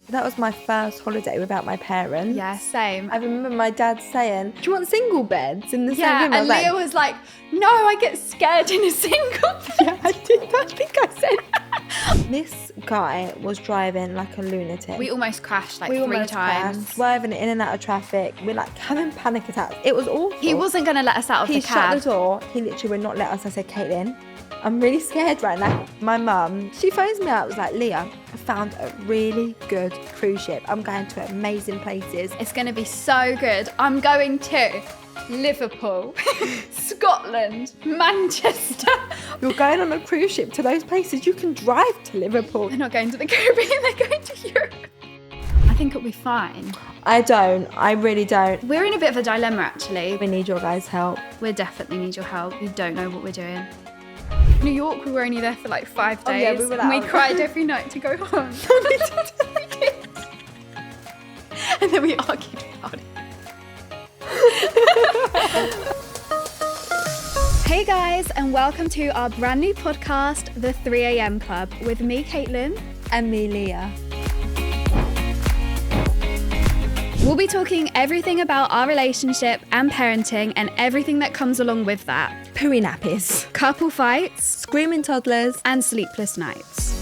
That was my first holiday without my parents. Yeah, same. I remember my dad saying, do you want single beds in the same room? Yeah, and Leah was like, no, I get scared in a single bed. Yeah, I did. I think I said. This guy was driving like a lunatic. We almost crashed like we 3 times. Swerving in and out of traffic. We're like having panic attacks. It was awful. He wasn't going to let us out of the cab. He shut the door. He literally would not let us. I said, Caitlin, I'm really scared right now. My mum, she phones me out, was like, Leah, I found a really good cruise ship. I'm going to amazing places. It's going to be so good. I'm going to Liverpool, Scotland, Manchester. You're going on a cruise ship to those places. You can drive to Liverpool. They're not going to the Caribbean, they're going to Europe. I think it'll be fine. I really don't. We're in a bit of a dilemma, actually. We need your guys' help. We definitely need your help. We don't know what we're doing. New York, we were only there for like 5 days. Oh, yeah, we were and we out. cried every night to go home. And then we argued about it. Hey guys, and welcome to our brand new podcast, The 3am Club, with me, Caitlin. And me, Leah. We'll be talking everything about our relationship and parenting and everything that comes along with that. Pooey nappies. Couple fights, Screaming toddlers. and sleepless nights.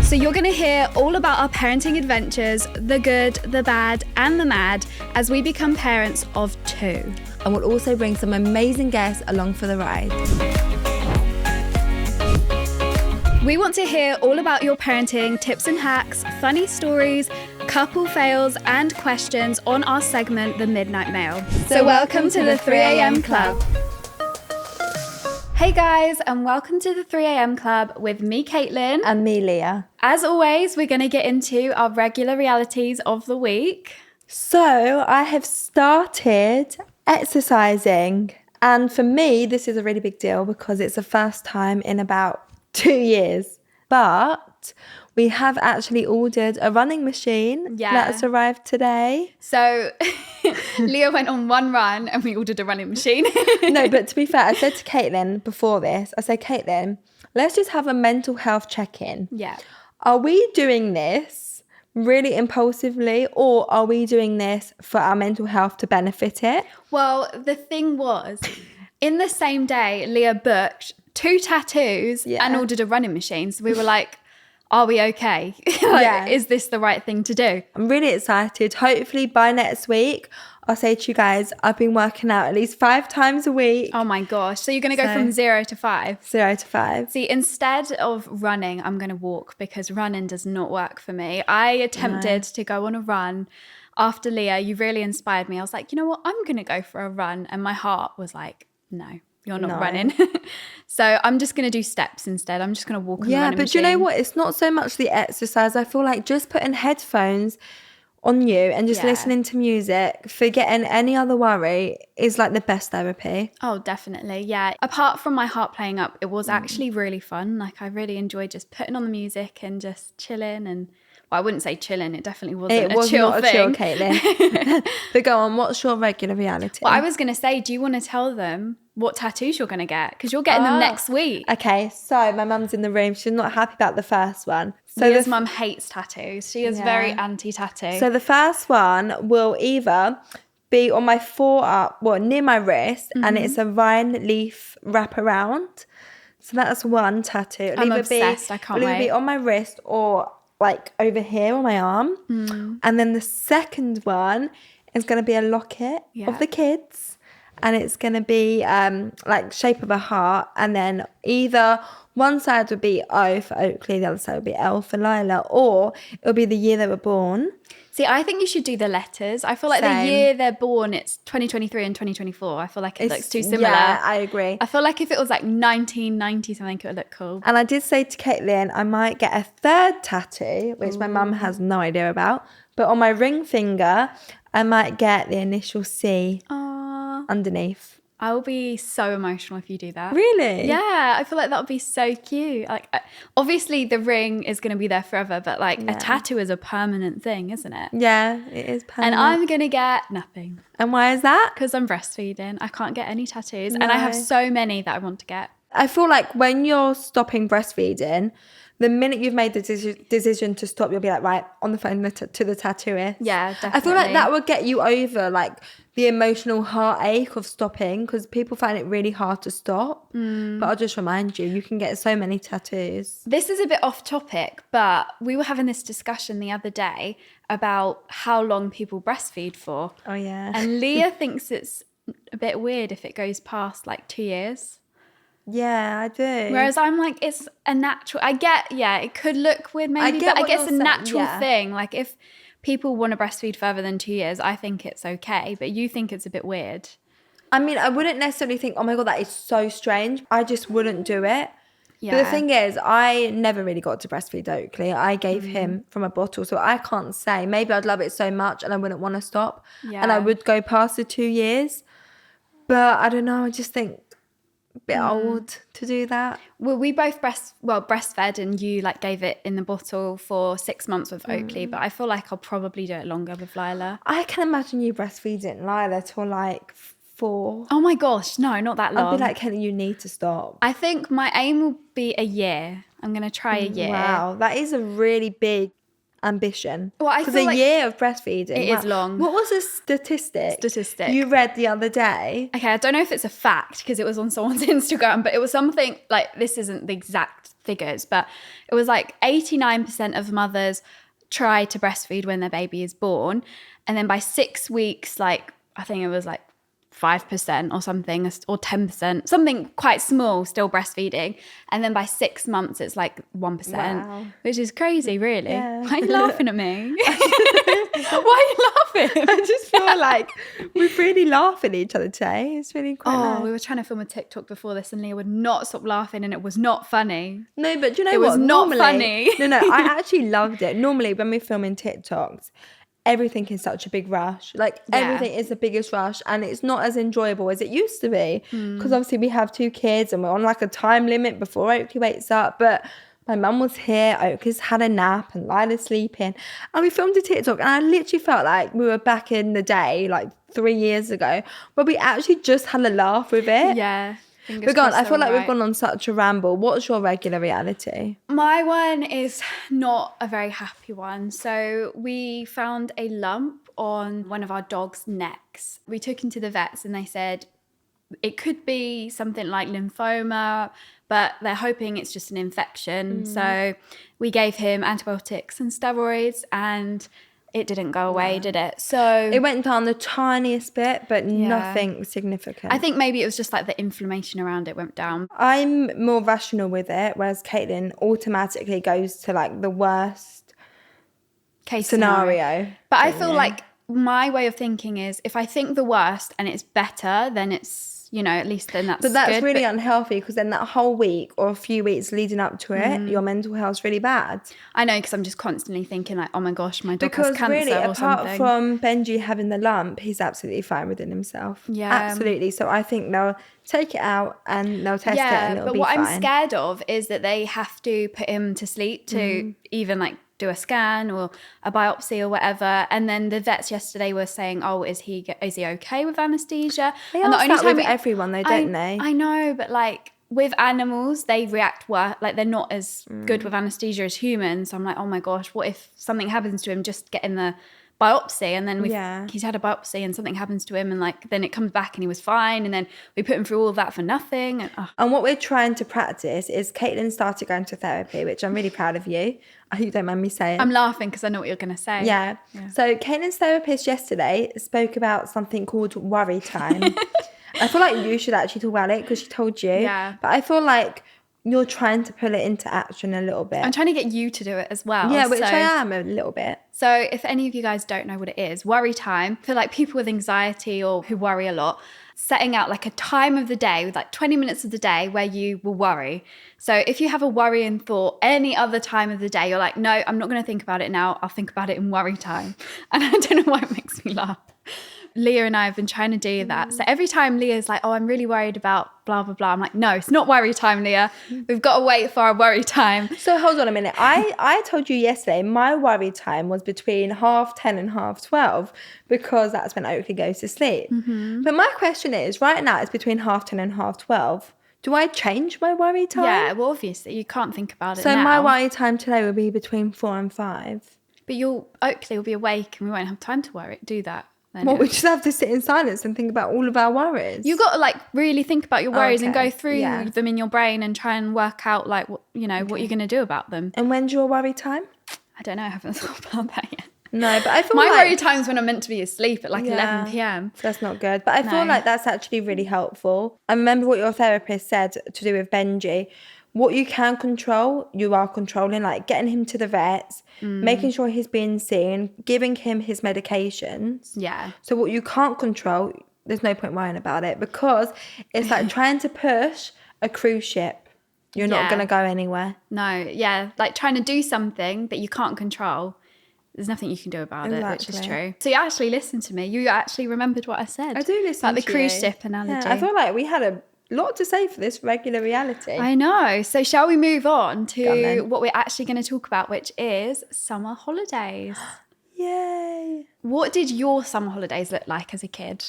So you're going to hear all about our parenting adventures, the good, the bad, and the mad, as we become parents of 2. And we'll also bring some amazing guests along for the ride. We want to hear all about your parenting tips and hacks, funny stories, couple fails, and questions on our segment, The Midnight Mail. So welcome to the 3am Club. Hey guys, and welcome to the 3am Club with me, Caitlin. And me, Leah. As always, we're going to get into our regular realities of the week. So I have started exercising. And for me, this is a really big deal because it's the first time in about 2 years. But we have actually ordered a running machine. Yeah. That's arrived today. So Leah went on one run and we ordered a running machine. No, but to be fair, I said to Caitlin before this, I said, Caitlin, let's just have a mental health check-in. Yeah. Are we doing this really impulsively, or are we doing this for our mental health to benefit it? Well, the thing was, in the same day, Leah booked 2 tattoos and ordered a running machine. So we were like, are we okay? Is this the right thing to do? I'm really excited. Hopefully by next week, I'll say to you guys, I've been working out at least 5 times a week. Oh my gosh. So you're going to go from 0 to 5? 0 to 5. See, instead of running, I'm going to walk because running does not work for me. I attempted to go on a run after Leah. You really inspired me. I was like, you know what? I'm going to go for a run. And my heart was like, no. You're not running. So I'm just going to do steps instead. I'm just going to walk on the running but machine. you know what? It's not so much the exercise. I feel like just putting headphones on you and just listening to music, forgetting any other worry is like the best therapy. Oh, definitely. Yeah. Apart from my heart playing up, it was actually really fun. Like I really enjoyed just putting on the music and just chilling and I wouldn't say chilling. It definitely wasn't a chill thing. It was not a chill, Caitlin. But go on, what's your regular reality? Well, I was going to say, do you want to tell them what tattoos you're going to get? Because you're getting them next week. Okay, so my mum's in the room. She's not happy about the first one. So Leah's mum hates tattoos. She is very anti-tattoo. So the first one will either be on my forearm, near my wrist, and it's a vine leaf wraparound. So that's one tattoo. I'm obsessed. I can't wait. It'll either be on my wrist or like over here on my arm. And then the second one is going to be a locket of the kids. And it's going to be like shape of a heart. And then either one side would be O for Oakley, the other side would be L for Lila, or it'll be the year they were born. See, I think you should do the letters. I feel like the year they're born, it's 2023 and 2024. I feel like it looks too similar. Yeah, I agree. I feel like if it was like 1990 something, it would look cool. And I did say to Caitlin, I might get a third tattoo, which my mum has no idea about. But on my ring finger, I might get the initial C underneath. I will be so emotional if you do that. Really? Yeah, I feel like that would be so cute. Like, obviously the ring is going to be there forever, but like a tattoo is a permanent thing, isn't it? Yeah, it is permanent. And I'm going to get nothing. And why is that? Because I'm breastfeeding. I can't get any tattoos. No. And I have so many that I want to get. I feel like when you're stopping breastfeeding, the minute you've made the decision to stop, you'll be like, right, on the phone to the tattooist. Yeah, definitely. I feel like that would get you over like the emotional heartache of stopping, because people find it really hard to stop. But I'll just remind you, you can get so many tattoos. This is a bit off topic, but we were having this discussion the other day about how long people breastfeed for. Oh, yeah. And Leah thinks it's a bit weird if it goes past like 2 years. Yeah, I do. Whereas I'm like, it's a natural, I get, yeah, it could look weird maybe, but I guess a natural thing. Like if people want to breastfeed further than 2 years, I think it's okay. But you think it's a bit weird. I mean, I wouldn't necessarily think, oh my God, that is so strange. I just wouldn't do it. Yeah. But the thing is, I never really got to breastfeed Oakley. I gave him from a bottle. So I can't say. Maybe I'd love it so much and I wouldn't want to stop. Yeah. And I would go past the 2 years. But I don't know. I just think a bit old to do that. Well, we both breastfed, and you like gave it in the bottle for 6 months with Oakley. But I feel like I'll probably do it longer with Lila. I can imagine you breastfeeding Lila till like 4. Oh my gosh, no, not that long. I'd be like, Caitlin, you need to stop. I think my aim will be a year. I'm going to try a year. Wow, that is a really big ambition. Well, I because feel a like year of breastfeeding. it is long. What was the statistic You you read the other day? Okay, I don't know if it's a fact because it was on someone's Instagram, but it was something like, this isn't the exact figures, but it was like 89% of mothers try to breastfeed when their baby is born. And then by 6 weeks, like, I think it was like 5% or something, or 10%, something quite small, still breastfeeding. And then by 6 months, it's like 1%, Wow. which is crazy, really. Yeah. Why are you laughing at me? Why are you laughing? I just feel like we're really laughing at each other today. It's really quite nice. We were trying to film a TikTok before this and Leah would not stop laughing and it was not funny. No, but do you know It what? was not Normally, funny. No, I actually loved it. Normally, when we're filming TikToks, everything is such a big rush. Like, everything is the biggest rush, and it's not as enjoyable as it used to be. Because obviously we have 2 kids and we're on like a time limit before Oakley wakes up. But my mum was here, Oakley's had a nap, and Lila's sleeping. And we filmed a TikTok, and I literally felt like we were back in the day, like 3 years ago, where we actually just had a laugh with it. Yeah. But go on, I feel like we've gone on such a ramble. What's your regular reality? My one is not a very happy one. So we found a lump on one of our dog's necks. We took him to the vets and they said it could be something like lymphoma, but they're hoping it's just an infection. So we gave him antibiotics and steroids, and it didn't go away, did it? So it went down the tiniest bit, but nothing significant. I think maybe it was just like the inflammation around it went down. I'm more rational with it, whereas Caitlin automatically goes to like the worst Case scenario. But I feel like my way of thinking is if I think the worst and it's better, then it's, at least then that's good. But that's really unhealthy, because then that whole week or a few weeks leading up to it, your mental health's really bad. I know, because I'm just constantly thinking like, oh my gosh, my dog has Because cancer really, or apart something. from Benji having the lump, he's absolutely fine within himself. Yeah. Absolutely. So I think they'll take it out and they'll test it and it'll be fine. But what I'm scared of is that they have to put him to sleep to even like do a scan or a biopsy or whatever, and then the vets yesterday were saying, oh, is he okay with anesthesia? They and ask that with everyone though, don't they? I know, but like with animals, they react worse. Like they're not as good with anesthesia as humans. So I'm like, oh my gosh, what if something happens to him? Just getting the biopsy, and then he's had a biopsy and something happens to him, and like then it comes back and he was fine, and then we put him through all of that for nothing. And what we're trying to practice is Caitlin started going to therapy, which I'm really proud of you. I hope you don't mind me saying. I'm laughing because I know what you're going to say. Yeah. So Caitlin's therapist yesterday spoke about something called worry time. I feel like you should actually talk about it because she told you. Yeah. But I feel like you're trying to pull it into action a little bit. I'm trying to get you to do it as well. Yeah, which I am a little bit. So if any of you guys don't know what it is, worry time, for like people with anxiety or who worry a lot, setting out like a time of the day with like 20 minutes of the day where you will worry. So if you have a worrying thought any other time of the day, you're like, no, I'm not going to think about it now. I'll think about it in worry time. And I don't know why it makes me laugh. Leah and I have been trying to do that. So every time Leah's like, oh, I'm really worried about blah, blah, blah. I'm like, no, it's not worry time, Leah. We've got to wait for our worry time. So hold on a minute. I told you yesterday my worry time was between 10:30 and 12:30 because that's when Oakley goes to sleep. But my question is, right now it's between 10:30 and 12:30. Do I change my worry time? Yeah, well, obviously, you can't think about it So now. my worry time today will be between 4 and 5. But Oakley will be awake and we won't have time to do that. Then Well, we just have to sit in silence and think about all of our worries. You've got to like really think about your worries and go through yeah. them in your brain and try and work out like what you're going to do about them. And when's your worry time? I don't know. I haven't thought about that yet. No, but I feel my like... worry time's when I'm meant to be asleep at like 11 p.m. That's not good. But I feel like that's actually really helpful. I remember what your therapist said to do with Benji. What you can control, you are controlling. Like getting him to the vets, making sure he's being seen, giving him his medications. Yeah. So what you can't control, there's no point worrying about it, because it's like trying to push a cruise ship. You're not going to go anywhere. No, yeah. Like trying to do something that you can't control. There's nothing you can do about it, which is true. So you actually listened to me. You actually remembered what I said. I do listen about the cruise ship analogy. Yeah, I feel like we had a lot to say for this regular reality. I know. So shall we move on to what we're actually going to talk about, which is summer holidays. Yay. What did your summer holidays look like as a kid?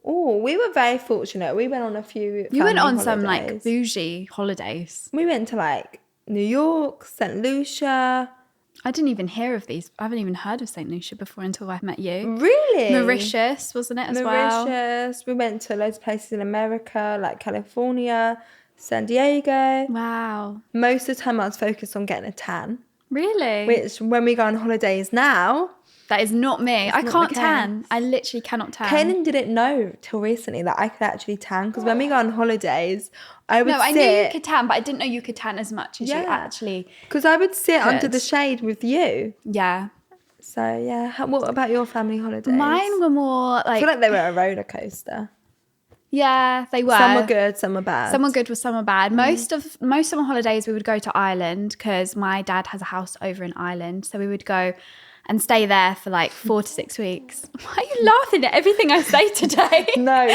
Oh, we were very fortunate. We went on a few You went on holidays. some like bougie holidays. We went to like New York, St. Lucia. I didn't even hear of these. I haven't even heard of St. Lucia before until I met you. Really? Mauritius, wasn't it, as well? Mauritius. We went to loads of places in America, like California, San Diego. Wow. Most of the time I was focused on getting a tan. Really? Which, when we go on holidays now... That is not me. I can't tan. I literally cannot tan. Caitlin didn't know till recently that I could actually tan, because when we go on holidays, I would sit... I knew you could tan, but I didn't know you could tan as much as you actually because I would sit under the shade with you. Yeah. So, yeah. What about your family holidays? Mine were more like... I feel like they were a roller coaster. Yeah, they were. Some were good, some were bad. Some were good, some were bad. Most summer holidays we would go to Ireland, because my dad has a house over in Ireland. So we would go and stay there for like 4 to 6 weeks. Why are you laughing at everything I say today? No,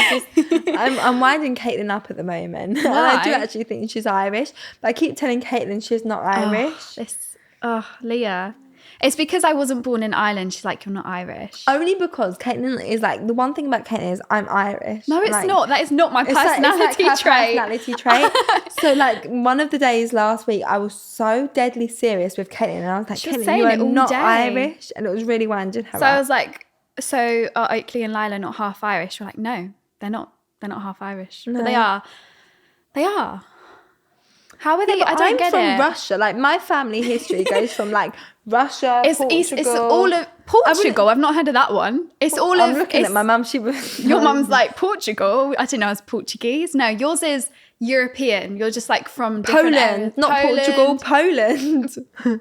I'm winding Caitlin up at the moment. And I do actually think she's Irish, but I keep telling Caitlin she's not Irish. Leah. It's because I wasn't born in Ireland. She's like, you're not Irish. Only because Caitlin is like, the one thing about Caitlin is I'm Irish. No, it's like, not. That is not my personality trait. So like one of the days last week, I was so deadly serious with Caitlin, and I was like, Caitlin, you are not Irish. And it was really winding her up. I was like, so are Oakley and Lila not half Irish? We're like, no, they're not. They're not half Irish. No. But they are. They are. How are they? I don't get it. I'm from Russia. Like my family history goes from like Russia, Portugal. It's all of Portugal. I've not heard of that one. I'm looking at my mum. She was. Your mum's like Portugal. I didn't know it was Portuguese. No, yours is European. You're just like from different Poland, not Portugal. Poland.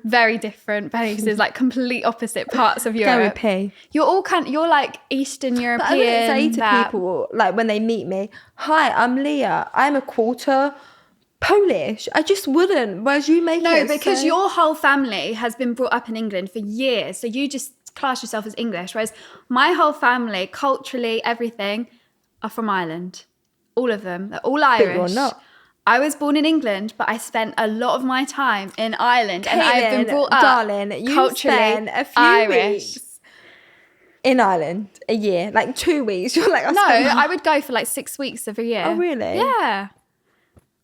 Very different places, like complete opposite parts of Europe. You're all you're like Eastern European. But I wouldn't say to people like when they meet me, "Hi, I'm Leah. I'm a quarter Polish." I just wouldn't. Whereas you make it because your whole family has been brought up in England for years, so you just class yourself as English. Whereas my whole family, culturally, everything, are from Ireland. All of them. They're all Irish. But you're not. I was born in England, but I spent a lot of my time in Ireland, Caitlin, and I've been brought up, darling, culturally spent a few weeks in Ireland, a year, like 2 weeks. You're like, I would go for like 6 weeks every year. Oh, really? Yeah.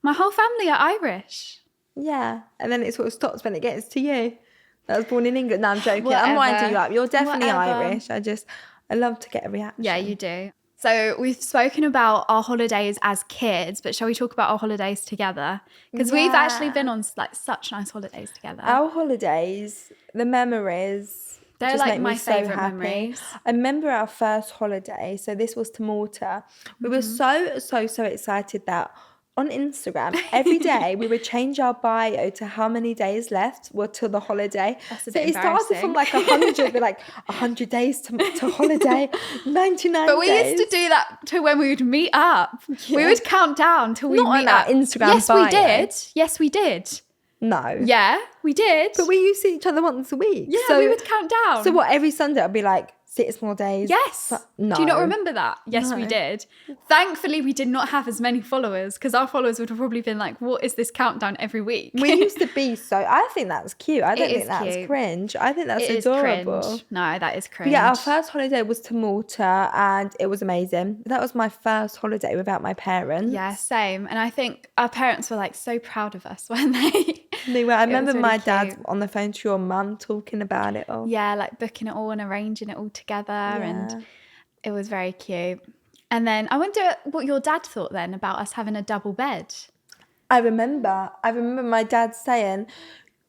My whole family are Irish. Yeah. And then it sort of stops when it gets to you. I was born in England. No, I'm joking. Whatever. I'm winding you up. You're definitely Irish. I love to get a reaction. Yeah, you do. So we've spoken about our holidays as kids, but shall we talk about our holidays together? Because we've actually been on like such nice holidays together. Our holidays, the memories, they're like my favourite memories. I remember our first holiday. So this was to Malta. We were so excited that on Instagram, every day we would change our bio to how many days left were till the holiday. That's a so bit it started from like 100, like 100 days to holiday, 99 But we days. used to do that to when we would meet up. Yeah. We would count down till we Not meet on up. Our Instagram yes, bio. we did. Yes, we did. No. Yeah, we did. But we used to see each other once a week. Yeah, so we would count down. So what, every Sunday I'd be like, 6 more days. Yes. No. Do you not remember that? Yes, No. we did. Thankfully, we did not have as many followers because our followers would have probably been like, what is this countdown every week? We used to be so... I think that's cute. I don't think that's cute. cringe. I think that's It is adorable. cringe. No, that is But cringe. yeah, our first holiday was to Malta and it was amazing. That was my first holiday without my parents. Yeah, same. And I think our parents were like so proud of us when They were. I remember really my cute. dad on the phone to your mum talking about it all. Yeah, like booking it all and arranging it all together. And it was very cute. And then I wonder what your dad thought then about us having a double bed. I remember my dad saying,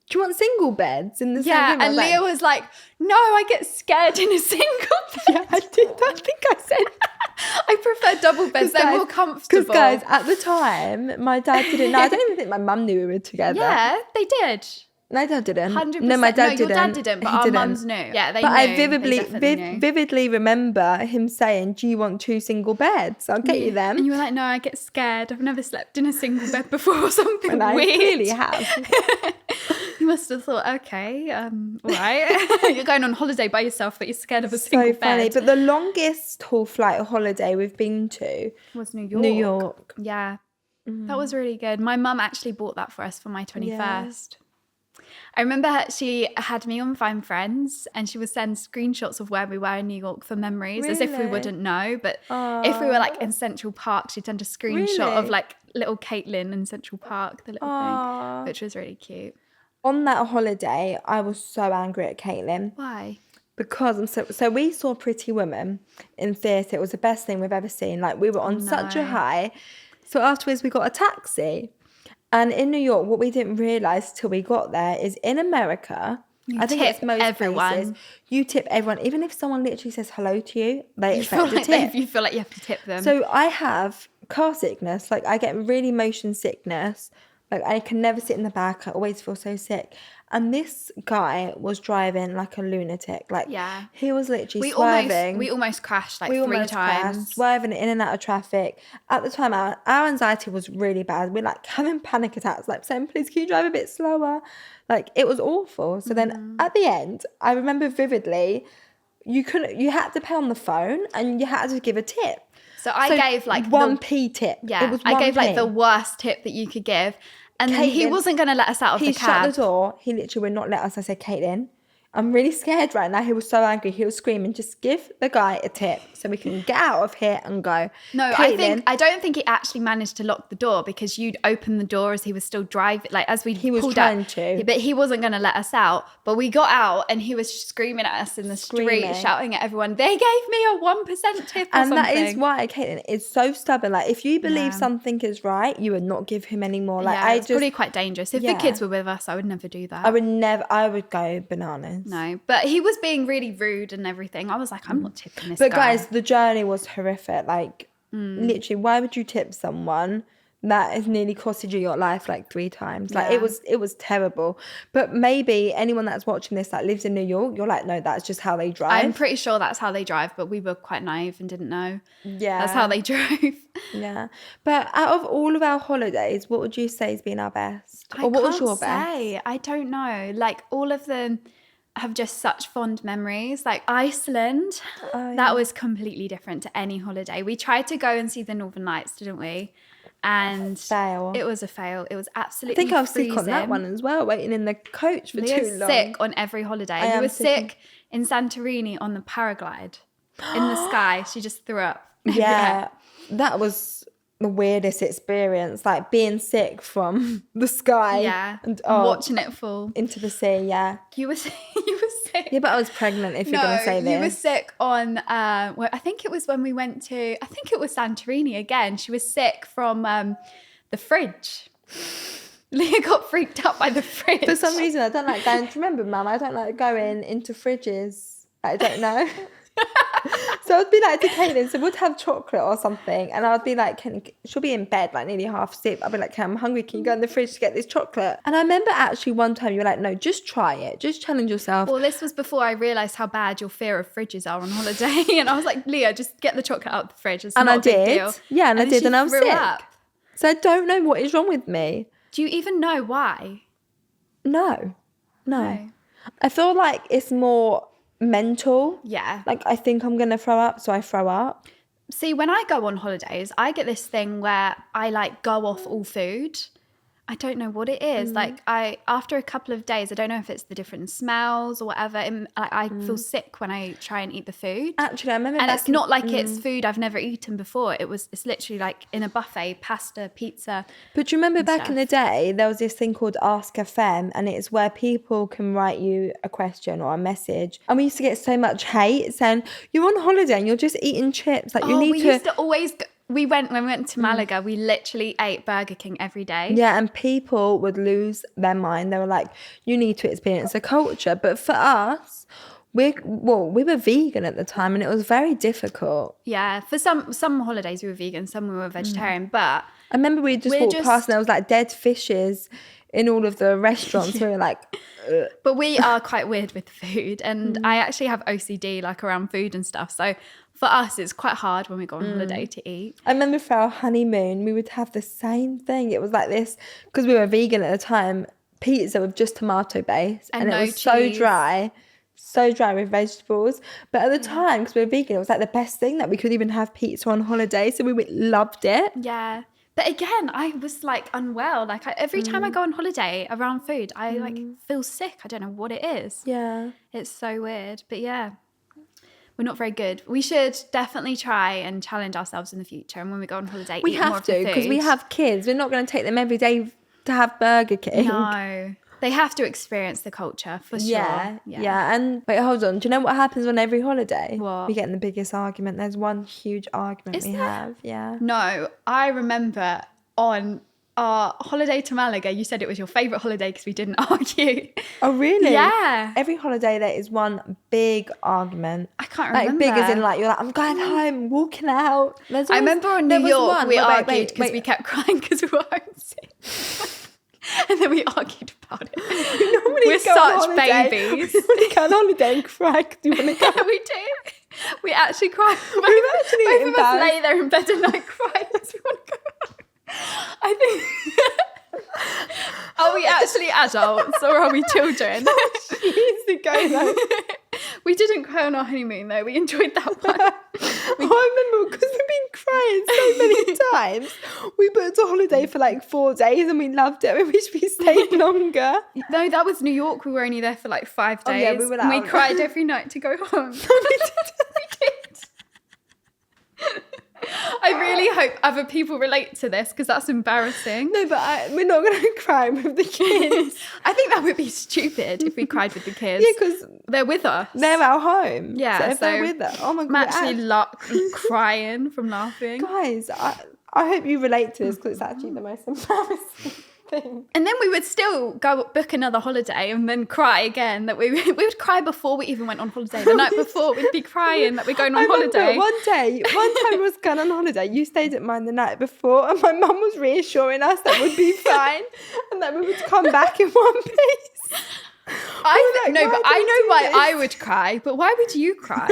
do you want single beds in the same room? And Leah was like, no, I get scared in a single bed. Yeah, I did. I think I said I prefer double beds. They're more comfortable. Because guys, at the time, my dad didn't know. I don't even think my mum knew we were together. Yeah, they did. My dad didn't. 100%. No, my dad didn't. Your dad didn't, but our mums knew. Yeah, they knew. But I knew. vividly remember him saying, do you want 2 single beds? I'll get you them. And you were like, no, I get scared. I've never slept in a single bed before or something and I weird. clearly have. You must have thought, okay, all right. You're going on holiday by yourself, but you're scared of a single So funny. bed. But the longest whole flight holiday we've been to was New York. New York. Yeah. That was really good. My mum actually bought that for us for my 21st. Yeah. I remember she had me on Find Friends and she would send screenshots of where we were in New York for memories, as if we wouldn't know. But if we were like in Central Park, she'd send a screenshot of like little Caitlin in Central Park, the little thing, which was really cute. On that holiday, I was so angry at Caitlin. Why? Because so we saw Pretty Woman in theatre. It was the best thing we've ever seen. Like, we were on such a high. So afterwards, we got a taxi. And in New York, what we didn't realise till we got there is in America, I think it's most places, you tip everyone. Even if someone literally says hello to you, they expect a tip. You feel like you have to tip them. So I have car sickness. Like, I get really motion sickness. Like, I can never sit in the back. I always feel so sick. And this guy was driving like a lunatic. Like, he was literally swerving. We almost crashed like 3 times. Swerving in and out of traffic. At the time, our anxiety was really bad. We're like having panic attacks. Like, saying, please, can you drive a bit slower? Like, it was awful. So then at the end, I remember vividly, you had to pay on the phone and you had to give a tip. So I gave like 1p tip. Yeah, it was I gave 1p. like the worst tip that you could give. And Caitlin, he wasn't going to let us out of the cab. He shut the door. He literally would not let us. I said, Caitlin, I'm really scared right now. He was so angry. He was screaming, just give the guy a tip so we can get out of here and go. No, Caitlin, I don't think he actually managed to lock the door because you'd open the door as he was still driving. Like, as he was trying to. But he wasn't going to let us out. But we got out and he was screaming at us in the street, shouting at everyone, they gave me a 1% tip or something. And that is why Caitlin is so stubborn. Like, if you believe something is right, you would not give him any more. Like, it's probably quite dangerous. If the kids were with us, I would never do that. I would go bananas. No, but he was being really rude and everything. I was like, I'm not tipping this guy. But guys, the journey was horrific. Like, literally, why would you tip someone that has nearly costed you your life like 3 times? Like, it was terrible. But maybe anyone that's watching this that lives in New York, you're like, no, that's just how they drive. I'm pretty sure that's how they drive, but we were quite naive and didn't know. Yeah. That's how they drove. Yeah. But out of all of our holidays, what would you say has been our best? Or what was your best? I don't know. Like, all of them have just such fond memories. Like Iceland, that was completely different to any holiday. We tried to go and see the Northern Lights, didn't we? And it was a fail. It was absolutely I think I was freezing. sick on that one as well, waiting in the coach for too long. Sick on every holiday. You were sick in Santorini on the paraglide in the sky. She just threw up. Yeah, that was the weirdest experience, like being sick from the sky and watching it fall into the sea. You were sick. Yeah, but I was pregnant, if you're going to say this. You were sick on I think it was when we went to, I think it was Santorini again. She was sick from the fridge. Leah got freaked out by the fridge. For some reason I don't like going, do you remember, Mum, I don't like going into fridges. I don't know. So I'd be like to Caitlin, so we'd have chocolate or something, and I'd be like, she'll be in bed like nearly half asleep. I'd be like, I'm hungry, can you go in the fridge to get this chocolate? And I remember actually one time you were like, no, just try it, just challenge yourself. Well, this was before I realised how bad your fear of fridges are on holiday. And I was like, Leah, just get the chocolate out of the fridge. It's not a big deal. Yeah, and I did, and I was sick. Up. So I don't know what is wrong with me. Do you even know why? No. I feel like it's more mental. Yeah. Like, I think I'm going to throw up, so I throw up. See, when I go on holidays, I get this thing where I like go off all food. I don't know what it is. Like after a couple of days, I don't know if it's the different smells or whatever. I feel sick when I try and eat the food. Actually, I remember, and it's not like it's food I've never eaten before. It's literally like in a buffet, pasta, pizza. But do you remember back in the day, there was this thing called Ask FM, and it's where people can write you a question or a message. And we used to get so much hate saying, you're on holiday and you're just eating chips. Like, we used to always when we went to Malaga, we literally ate Burger King every day. Yeah, and people would lose their mind. They were like, you need to experience the culture. But for us, we were vegan at the time, and it was very difficult. Yeah, for some holidays we were vegan, some we were vegetarian. But I remember we just walked past and there was like dead fishes in all of the restaurants. We were like, ugh. But we are quite weird with food, and I actually have OCD like around food and stuff. So for us, it's quite hard when we go on holiday to eat. I remember for our honeymoon, we would have the same thing. It was like this, because we were vegan at the time, pizza with just tomato base. And it was cheese. so dry with vegetables. But at the time, because we were vegan, it was like the best thing that we could even have pizza on holiday. So we loved it. Yeah. But again, I was like unwell. Like every time I go on holiday around food, I like feel sick. I don't know what it is. Yeah. It's so weird. But yeah. We're not very good. We should definitely try and challenge ourselves in the future. And when we go on holiday, we have to, because we have kids. We're not going to take them every day to have Burger King. No. They have to experience the culture for sure. Yeah. And wait, hold on. Do you know what happens on every holiday? What? We get in the biggest argument. There's one huge argument Is we there? have. Yeah. No, I remember on our holiday to Malaga, you said it was your favourite holiday because we didn't argue. Oh, really? Yeah. Every holiday there is one big argument. I can't remember. Like big as in like, you're like, I'm going home, walking out. I remember on New York we argued because we kept crying because we were homesick. And then we argued about it. We're such babies. We go on holiday and cry because we want to go. We do. We actually cry. Both of us lay there in bed at night crying because we want to go. I think. Are we actually adults or are we children? Years ago, though. We didn't cry on our honeymoon, though. We enjoyed that one. I remember because we've been crying so many times. We booked a holiday for like 4 days and we loved it. We wish we stayed longer. No, that was New York. We were only there for like 5 days. Oh, yeah, we were like, we cried every night to go home. We did. I really hope other people relate to this because that's embarrassing. No, but we're not going to cry with the kids. I think that would be stupid if we cried with the kids. Yeah, because they're with us. They're our home. Yeah, so if they're with us, oh my God. I'm actually crying from laughing. Guys, I hope you relate to this because it's actually the most embarrassing thing. And then we would still go book another holiday and then cry again. That we would cry before we even went on holiday. The night before we'd be crying that we're going on holiday. One time I was going on holiday, you stayed at mine the night before and my mum was reassuring us that we'd be fine and that we would come back in one piece. I know why I would cry, but why would you cry?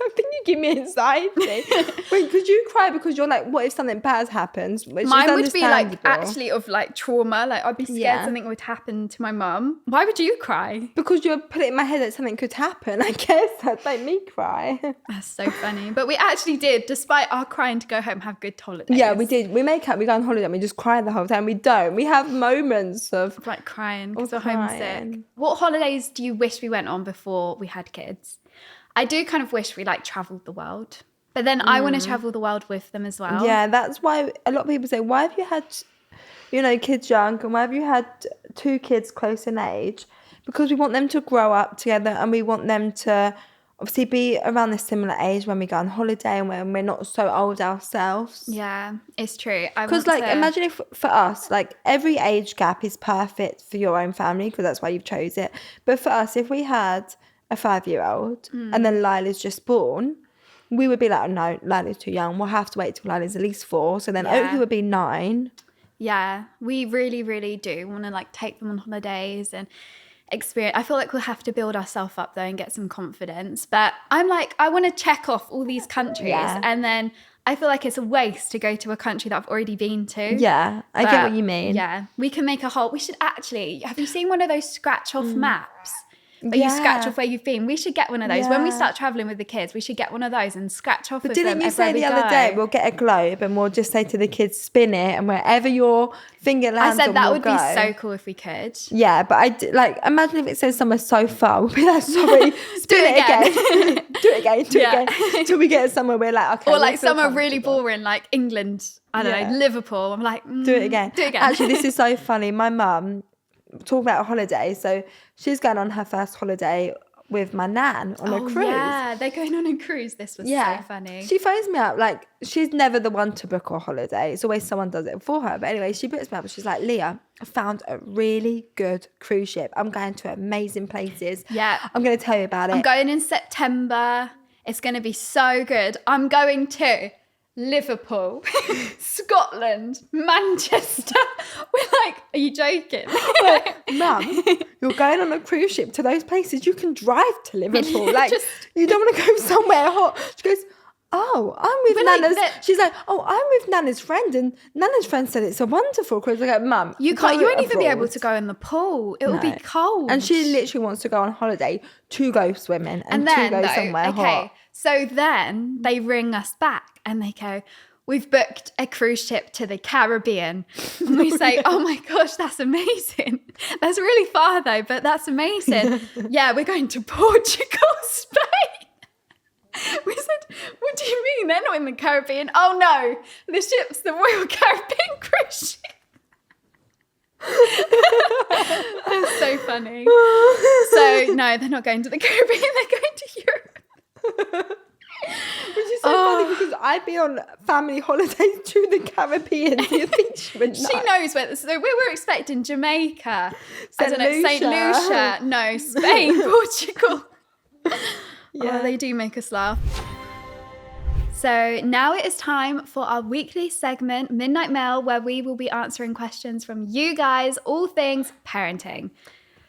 I think you give me anxiety. Wait, could you cry because you're like, what if something bad happens? Mine would be like actually of like trauma. Like I'd be scared something would happen to my mum. Why would you cry? Because you put it in my head that something could happen. I guess that'd make me cry. That's so funny. But we actually did, despite our crying to go home, have good holidays. Yeah, we did. We make up, we go on holiday and we just cry the whole time. We don't. We have moments of like crying because we're homesick. What holidays do you wish we went on before we had kids? I do kind of wish we like travelled the world. But then I want to travel the world with them as well. Yeah, that's why a lot of people say, why have you had, kids young and why have you had 2 kids close in age? Because we want them to grow up together and we want them to obviously be around a similar age when we go on holiday and when we're not so old ourselves. Yeah, it's true. Because imagine if for us, like every age gap is perfect for your own family because that's why you've chose it. But for us, if we had a 5-year-old and then Lila's just born, we would be like, oh, no, Lila's too young. We'll have to wait till Lila's at least 4. So then Oakley would be 9. Yeah, we really, really do want to like take them on holidays and experience. I feel like we'll have to build ourselves up though and get some confidence. But I'm like, I want to check off all these countries and then I feel like it's a waste to go to a country that I've already been to. Yeah, I get what you mean. Yeah, we can make we should actually, have you seen one of those scratch off maps? but you scratch off where you've been. We should get one of those. When we start traveling with the kids, we should get one of those and scratch off with them. Didn't you say the other day, we'll get a globe and we'll just say to the kids, spin it, and wherever your finger lands I said on, that we'll would go. be so cool if we could. Yeah, but imagine if it says somewhere so far, we'll be like, sorry, spin it again. Do it again. Till we get somewhere we're like, okay. Or like somewhere really boring, like England, I don't know, Liverpool. I'm like, do it again. Actually, this is so funny. My mum, talking about a holiday, so she's going on her first holiday with my nan on a cruise. Yeah, they're going on a cruise. This was so funny. She phones me up, like, she's never the one to book a holiday. It's always someone does it for her. But anyway, she books me up and she's like, Leah, I found a really good cruise ship. I'm going to amazing places. Yeah. I'm going to tell you about it. I'm going in September. It's going to be so good. I'm going to Liverpool, Scotland, Manchester. We're like, are you joking? Mum, you're going on a cruise ship to those places. You can drive to Liverpool. Like, you don't want to go somewhere hot. She goes, oh, I'm with Nana's. Like, she's like, oh, I'm with Nana's friend, and Nana's friend said it's a wonderful cruise. I go, Mum, you won't even be able to go in the pool. It will be cold. And she literally wants to go on holiday to go swimming and then, to go somewhere hot. So then they ring us back and they go, we've booked a cruise ship to the Caribbean. And we say, oh my gosh, that's amazing. That's really far though, but that's amazing. Yeah, we're going to Portugal, Spain. We said, what do you mean? They're not in the Caribbean. Oh no, the ship's the Royal Caribbean cruise ship. That's so funny. So no, they're not going to the Caribbean, they're going to Europe. Which is so funny because I'd be on family holidays to the Caribbean. Do you think she would know? She knows where. So we were expecting Jamaica, St. Lucia. No, Spain, Portugal. Yeah, they do make us laugh. So now it is time for our weekly segment, Midnight Mail, where we will be answering questions from you guys, all things parenting.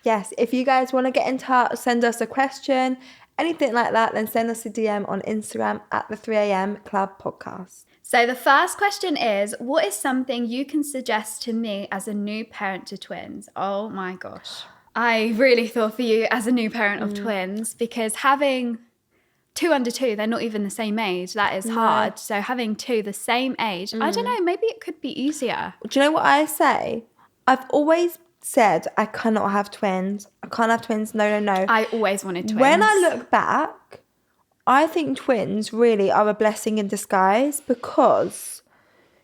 Yes, if you guys want to get in touch, send us a question, anything like that, then send us a DM on Instagram at the 3am Club Podcast. So the first question is, what is something you can suggest to me as a new parent to twins? Oh my gosh. I really thought for you as a new parent of twins, because having two under two, they're not even the same age. That is hard. So having two the same age, I don't know, maybe it could be easier. Do you know what I say? I've always said I cannot have twins. I can't have twins. No. I always wanted twins. When I look back, I think twins really are a blessing in disguise because,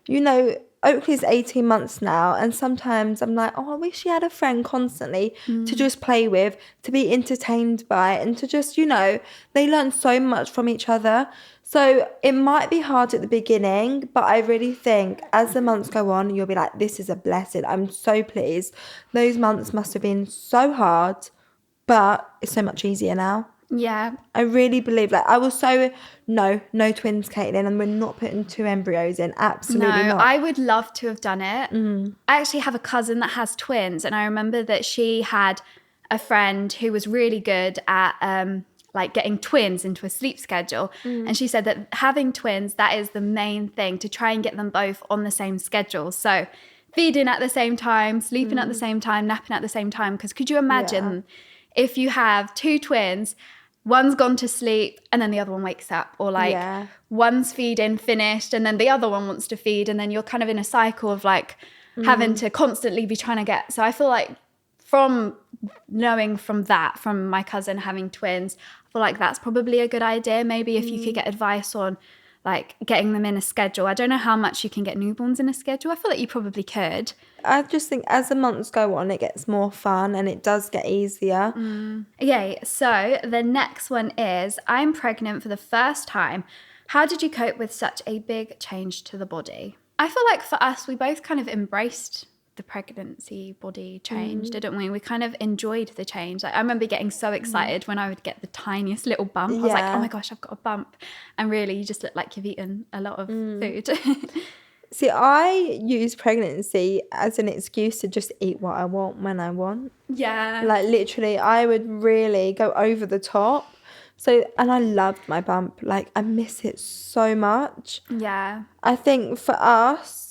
you know, Oakley's 18 months now, and sometimes I'm like, oh, I wish she had a friend constantly to just play with, to be entertained by, and to just, you know, they learn so much from each other. So it might be hard at the beginning, but I really think as the months go on, you'll be like, this is a blessing. I'm so pleased. Those months must have been so hard, but it's so much easier now. Yeah. I really believe, like, I was so, no twins, Caitlin, and we're not putting two embryos in. Absolutely not. I would love to have done it. I actually have a cousin that has twins, and I remember that she had a friend who was really good at like getting twins into a sleep schedule. And she said that having twins, that is the main thing, to try and get them both on the same schedule. So feeding at the same time, sleeping at the same time, napping at the same time. Because could you imagine if you have two twins, one's gone to sleep and then the other one wakes up, or like one's feeding finished and then the other one wants to feed, and then you're kind of in a cycle of like having to constantly be trying to get. So I feel like from knowing from my cousin having twins, I feel like that's probably a good idea. Maybe if you could get advice on like getting them in a schedule. I don't know how much you can get newborns in a schedule. I feel like you probably could. I just think as the months go on, it gets more fun and it does get easier. Okay, so the next one is, I'm pregnant for the first time. How did you cope with such a big change to the body? I feel like for us, we both kind of embraced the pregnancy body change, didn't we? We kind of enjoyed the change. Like, I remember getting so excited when I would get the tiniest little bump. I was like, oh my gosh, I've got a bump. And really, you just look like you've eaten a lot of food. See, I use pregnancy as an excuse to just eat what I want when I want. Yeah. Like, literally, I would really go over the top. So, and I loved my bump. Like, I miss it so much. Yeah. I think for us,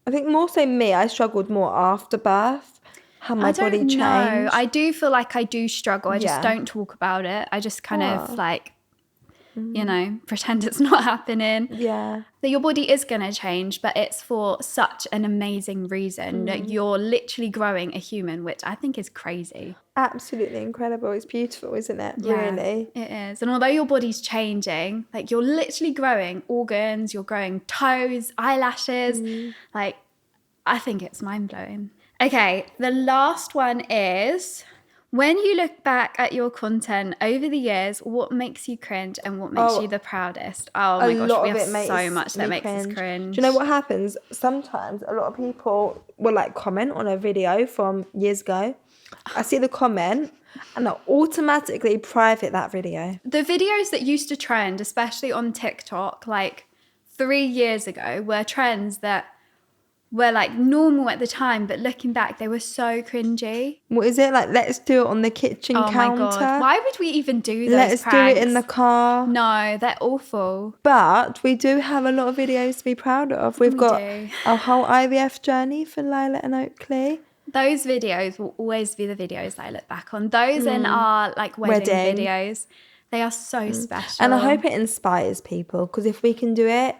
I think more so me, I struggled more after birth. how my body changed. No, I do feel like I do struggle. I just don't talk about it. I just kind of like, you know, pretend it's not happening. Yeah. That your body is going to change, but it's for such an amazing reason that you're literally growing a human, which I think is crazy. Absolutely incredible. It's beautiful, isn't it? Yeah, really. It is. And although your body's changing, like you're literally growing organs, you're growing toes, eyelashes. Like, I think it's mind-blowing. Okay, the last one is, when you look back at your content over the years, what makes you cringe and what makes you the proudest? Oh my gosh, we have so much that makes us cringe. Do you know what happens? Sometimes a lot of people will like comment on a video from years ago. I see the comment and I automatically private that video. The videos that used to trend, especially on TikTok, like 3 years ago, were trends that were like normal at the time, but looking back, they were so cringy. What is it? Like, let's do it on the kitchen counter. Oh my God. Why would we even do those Let's pranks? do it in the car. No, they're awful. But we do have a lot of videos to be proud of. We've got our whole IVF journey for Lila and Oakley. Those videos will always be the videos that I look back on. Those and our like wedding videos. They are so special. And I hope it inspires people, because if we can do it,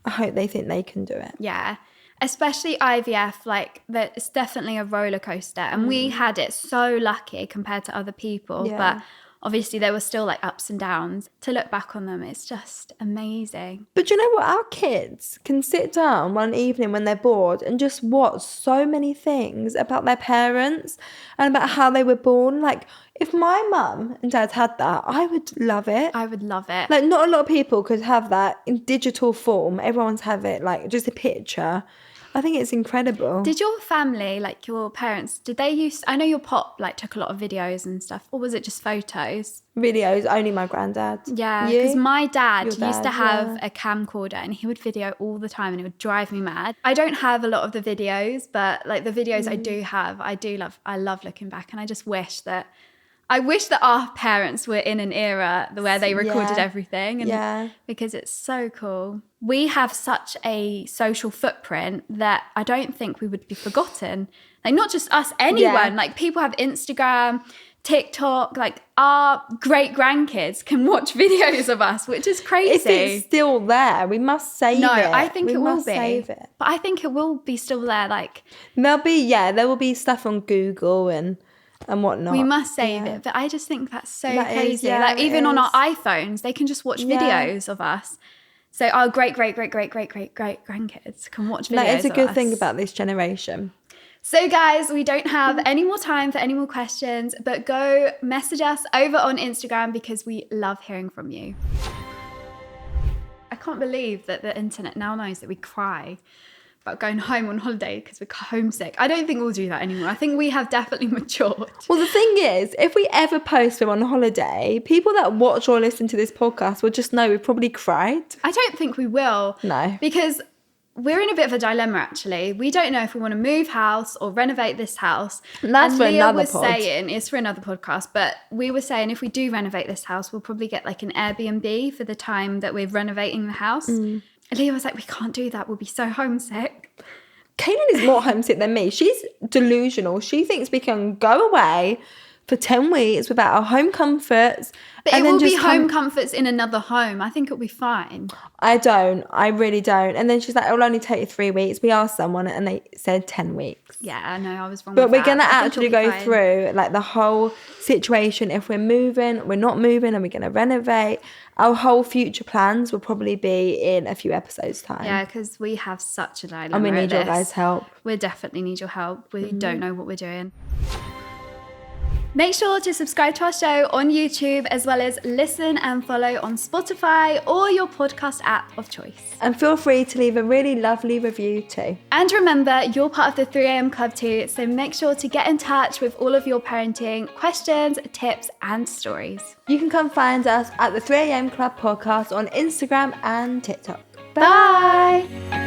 I hope they think they can do it. Yeah. Especially IVF, like it's definitely a roller coaster. And we had it so lucky compared to other people. Yeah. But obviously there were still like ups and downs. To look back on them, it's just amazing. But you know what? Our kids can sit down one evening when they're bored and just watch so many things about their parents and about how they were born. Like, if my mum and dad had that, I would love it. I would love it. Like, not a lot of people could have that in digital form. Everyone's have it, like, just a picture. I think it's incredible. Did your family, like your parents, did they use, I know your pop like took a lot of videos and stuff, or was it just photos? Videos, only my granddad. Yeah, because my dad used to have a camcorder and he would video all the time and it would drive me mad. I don't have a lot of the videos, but like the videos I do have, I love looking back, and I just wish that our parents were in an era where they recorded everything, and because it's so cool. We have such a social footprint that I don't think we would be forgotten. Like, not just us, anyone. Like, people have Instagram, TikTok, like our great grandkids can watch videos of us, which is crazy. If it's still there, we must save it. No, I think it will be. Save it. But I think it will be still there. Like, there will be stuff on Google and whatnot. We must save it. But I just think that's so crazy. Yeah, like, even on our iPhones, they can just watch videos of us. So our great grandkids can watch videos. That is a good us. thing about this generation. So guys, we don't have any more time for any more questions, but go message us over on Instagram because we love hearing from you. I can't believe that the internet now knows that we cry about going home on holiday because we're homesick. I don't think we'll do that anymore. I think we have definitely matured. Well, the thing is, if we ever post we're on holiday, people that watch or listen to this podcast will just know we've probably cried. I don't think we will. No. Because we're in a bit of a dilemma, actually. We don't know if we want to move house or renovate this house. And that's for Leah another was pod. saying, it's for another podcast, but we were saying if we do renovate this house, we'll probably get like an Airbnb for the time that we're renovating the house. Leah was like, we can't do that. We'll be so homesick. Caitlin is more homesick than me. She's delusional. She thinks we can go away for 10 weeks without our home comforts. But it will be home comforts in another home. I think it'll be fine. I don't. I really don't. And then she's like, it'll only take you 3 weeks. We asked someone and they said 10 weeks. Yeah, I know. I was wrong But with we're going to that. actually go through like the whole situation. If we're moving, we're not moving, and we're going to renovate. Our whole future plans will probably be in a few episodes' time. Yeah, because we have such a dilemma. And we need your guys' help. We definitely need your help. We don't know what we're doing. Make sure to subscribe to our show on YouTube, as well as listen and follow on Spotify or your podcast app of choice. And feel free to leave a really lovely review too. And remember, you're part of the 3am Club too, so make sure to get in touch with all of your parenting questions, tips and stories. You can come find us at the 3am Club podcast on Instagram and TikTok. Bye.